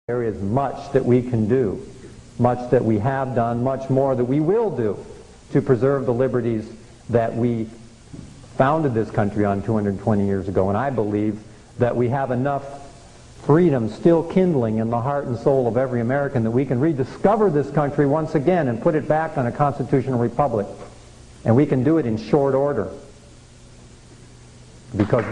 There is much that we can do, much that we have done, much more that we will do to preserve the liberties that we founded this country on 220 years ago. And I believe that we have enough freedom still kindling in the heart and soul of every American that we can rediscover this country once again and put it back on a constitutional republic. And we can do it in short order. Because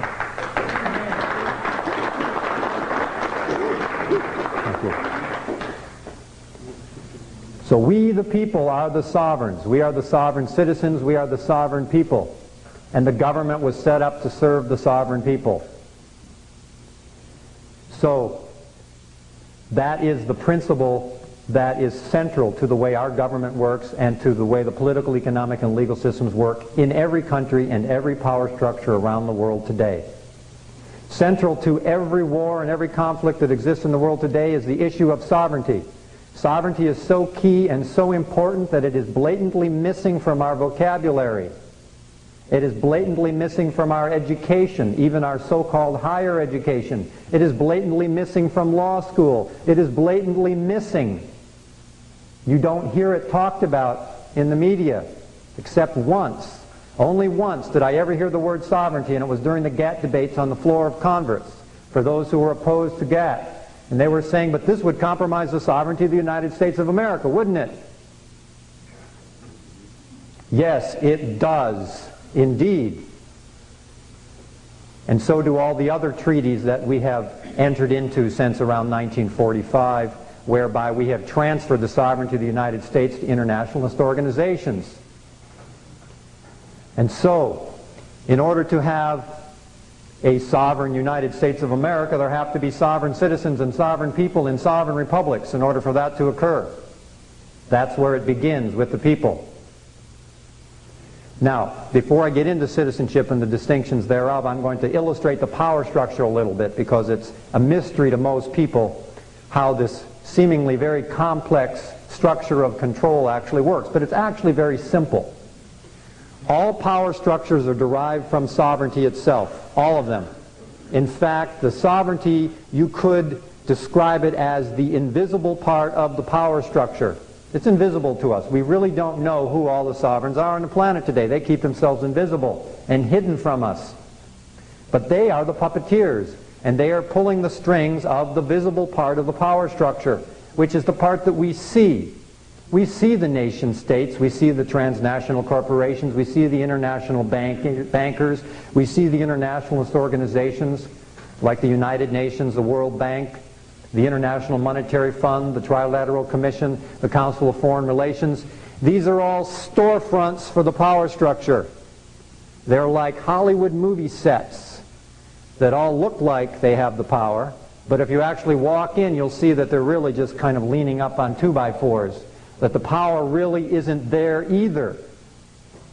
so we, the people, are the sovereigns. We are the sovereign citizens. We are the sovereign people. And the government was set up to serve the sovereign people. So that is the principle that is central to the way our government works and to the way the political, economic, and legal systems work in every country and every power structure around the world today. Central to every war and every conflict that exists in the world today is the issue of sovereignty. Sovereignty is so key and so important that it is blatantly missing from our vocabulary. It is blatantly missing from our education, even our so-called higher education. It is blatantly missing from law school. It is blatantly missing. You don't hear it talked about in the media, except once. Only once did I ever hear the word sovereignty, and it was during the GATT debates on the floor of Congress for those who were opposed to GATT. And they were saying, but this would compromise the sovereignty of the United States of America, wouldn't it? Yes, it does, indeed. And so do all the other treaties that we have entered into since around 1945, whereby we have transferred the sovereignty of the United States to internationalist organizations. And so, in order to have a sovereign United States of America, there have to be sovereign citizens and sovereign people in sovereign republics in order for that to occur. That's where it begins, with the people. Now, before I get into citizenship and the distinctions thereof, I'm going to illustrate the power structure a little bit, because it's a mystery to most people how this seemingly very complex structure of control actually works. But it's actually very simple. All power structures are derived from sovereignty itself, all of them. In fact, the sovereignty, you could describe it as the invisible part of the power structure. It's invisible to us. We really don't know who all the sovereigns are on the planet today. They keep themselves invisible and hidden from us. But they are the puppeteers, and they are pulling the strings of the visible part of the power structure, which is the part that we see. We see the nation states, we see the transnational corporations, we see the international bankers, we see the internationalist organizations like the United Nations, the World Bank, the International Monetary Fund, the Trilateral Commission, the Council of Foreign Relations. These are all storefronts for the power structure. They're like Hollywood movie sets that all look like they have the power, but if you actually walk in, you'll see that they're really just kind of leaning up on 2x4s. That the power really isn't there either.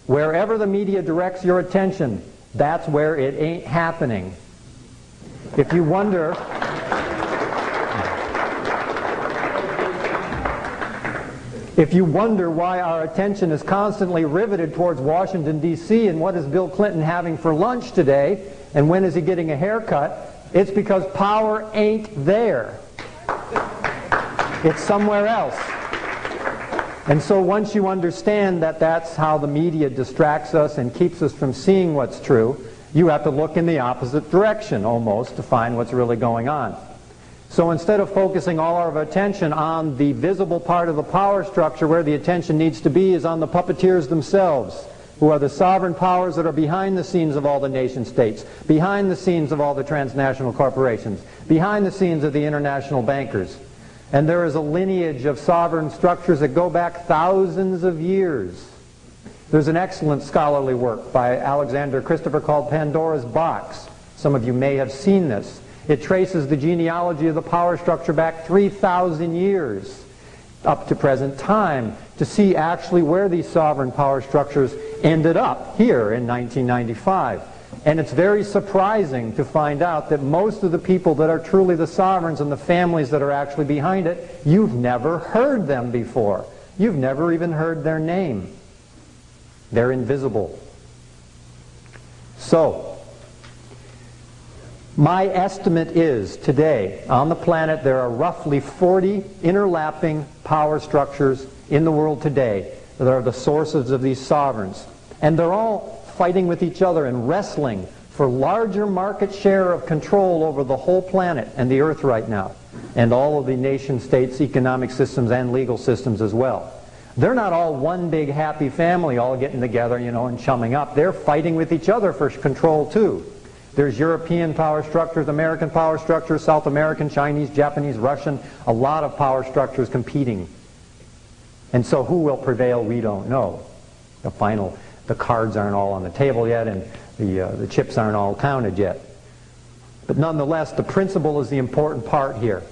Wherever the media directs your attention, that's where it ain't happening. If you wonder, why our attention is constantly riveted towards Washington, D.C. and what is Bill Clinton having for lunch today, and when is he getting a haircut, it's because power ain't there. It's somewhere else. And so once you understand that that's how the media distracts us and keeps us from seeing what's true, you have to look in the opposite direction almost to find what's really going on. So instead of focusing all our attention on the visible part of the power structure, where the attention needs to be is on the puppeteers themselves, who are the sovereign powers that are behind the scenes of all the nation states, behind the scenes of all the transnational corporations, behind the scenes of the international bankers. And there is a lineage of sovereign structures that go back thousands of years. There's an excellent scholarly work by Alexander Christopher called Pandora's Box. Some of you may have seen this. It traces the genealogy of the power structure back 3,000 years up to present time to see actually where these sovereign power structures ended up here in 1995. And it's very surprising to find out that most of the people that are truly the sovereigns and the families that are actually behind it, you've never heard them before. You've never even heard their name. They're invisible. So, My estimate is today on the planet there are roughly 40 interlapping power structures in the world today that are the sources of these sovereigns. And they're all fighting with each other and wrestling for larger market share of control over the whole planet and the earth right now, and all of the nation states' economic systems and legal systems as well. They're not all one big happy family all getting together, you know, and chumming up. They're fighting with each other for control too. There's European power structures, American power structures, South American, Chinese, Japanese, Russian, a lot of power structures competing. And so who will prevail, we don't know. The cards aren't all on the table yet, and the chips aren't all counted yet. But nonetheless, the principle is the important part here.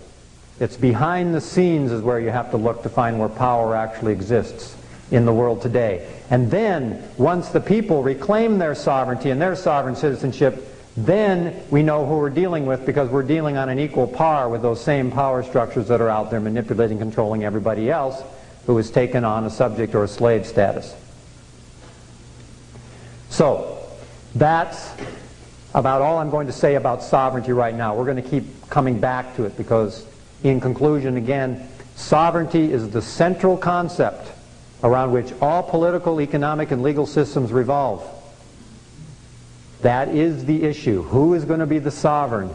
It's behind the scenes is where you have to look to find where power actually exists in the world today. And then, once the people reclaim their sovereignty and their sovereign citizenship, then we know who we're dealing with, because we're dealing on an equal par with those same power structures that are out there manipulating, controlling everybody else who has taken on a subject or a slave status. So, that's about all I'm going to say about sovereignty right now. We're going to keep coming back to it because, in conclusion, again, sovereignty is the central concept around which all political, economic, and legal systems revolve. That is the issue. Who is going to be the sovereign?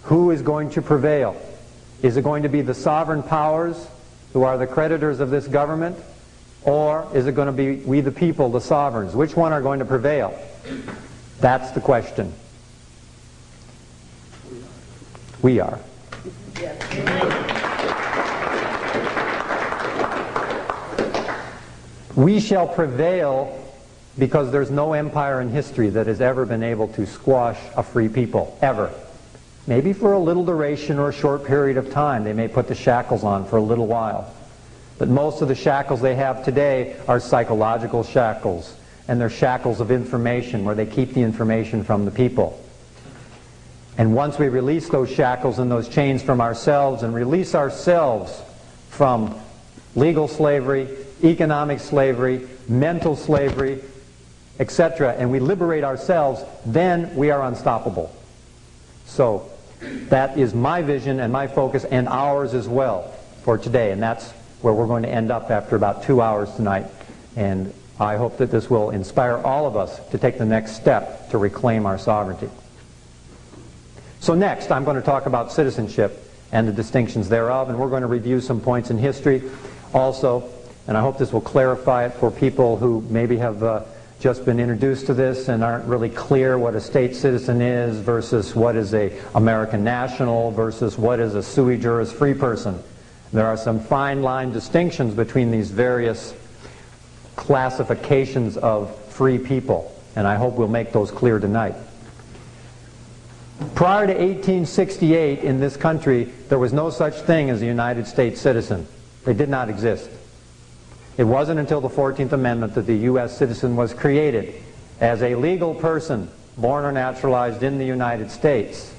Who is going to prevail? Is it going to be the sovereign powers who are the creditors of this government? Or is it going to be we the people, the sovereigns? Which one are going to prevail? That's the question. We are. We shall prevail because there's no empire in history that has ever been able to squash a free people, ever. Maybe for a little duration or a short period of time. They may put the shackles on for a little while. But most of the shackles they have today are psychological shackles, and they're shackles of information where they keep the information from the people. And once we release those shackles and those chains from ourselves and release ourselves from legal slavery, economic slavery, mental slavery, etc., and we liberate ourselves, then we are unstoppable. So that is my vision and my focus, and ours as well for today, and that's where we're going to end up after about 2 hours tonight. And I hope that this will inspire all of us to take the next step to reclaim our sovereignty. So next, I'm going to talk about citizenship and the distinctions thereof, and we're going to review some points in history also, and I hope this will clarify it for people who maybe have just been introduced to this and aren't really clear what a state citizen is versus what is a American national versus what is a sui juris free person. There are some fine line distinctions between these various classifications of free people, and I hope we'll make those clear tonight. Prior to 1868 in this country, there was no such thing as a United States citizen. They did not exist. It wasn't until the 14th Amendment that the U.S. citizen was created as a legal person born or naturalized in the United States.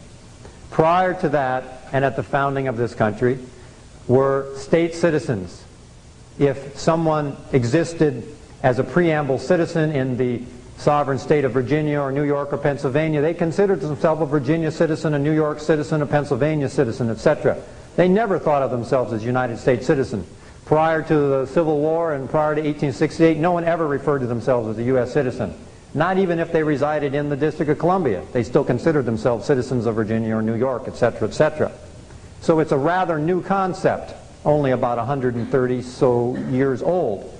Prior to that, and at the founding of this country, were state citizens. If someone existed as a preamble citizen in the sovereign state of Virginia or New York or Pennsylvania, they considered themselves a Virginia citizen, a New York citizen, a Pennsylvania citizen, etc. They never thought of themselves as United States citizen. Prior to the Civil War and prior to 1868, no one ever referred to themselves as a U.S. citizen. Not even if they resided in the District of Columbia. They still considered themselves citizens of Virginia or New York, etc., etc. So it's a rather new concept, only about 130 so years old.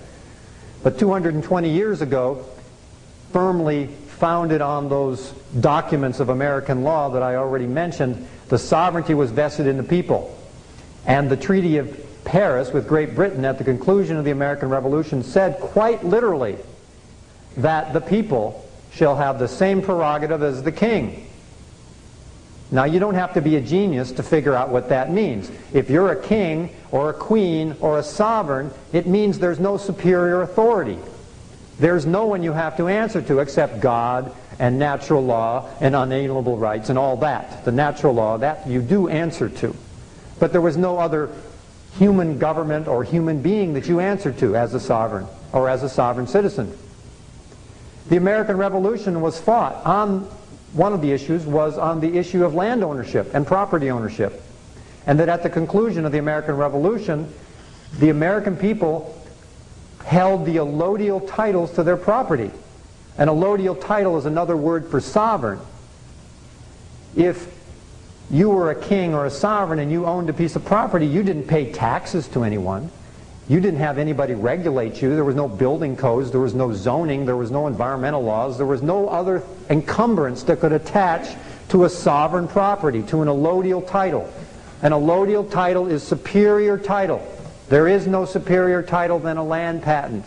But 220 years ago, firmly founded on those documents of American law that I already mentioned, the sovereignty was vested in the people. And the Treaty of Paris with Great Britain at the conclusion of the American Revolution said quite literally that the people shall have the same prerogative as the king. Now, you don't have to be a genius to figure out what that means. If you're a king or a queen or a sovereign, it means there's no superior authority. There's no one you have to answer to except God and natural law and unalienable rights and all that. The natural law, that you do answer to. But there was no other human government or human being that you answer to as a sovereign or as a sovereign citizen. The American Revolution was fought on one of the issues was on the issue of land ownership and property ownership. And that at the conclusion of the American Revolution, the American people held the allodial titles to their property. An allodial title is another word for sovereign. If you were a king or a sovereign and you owned a piece of property, you didn't pay taxes to anyone. You didn't have anybody regulate you. There was no building codes. There was no zoning. There was no environmental laws. There was no other encumbrance that could attach to a sovereign property, to an allodial title. An allodial title is superior title. There is no superior title than a land patent.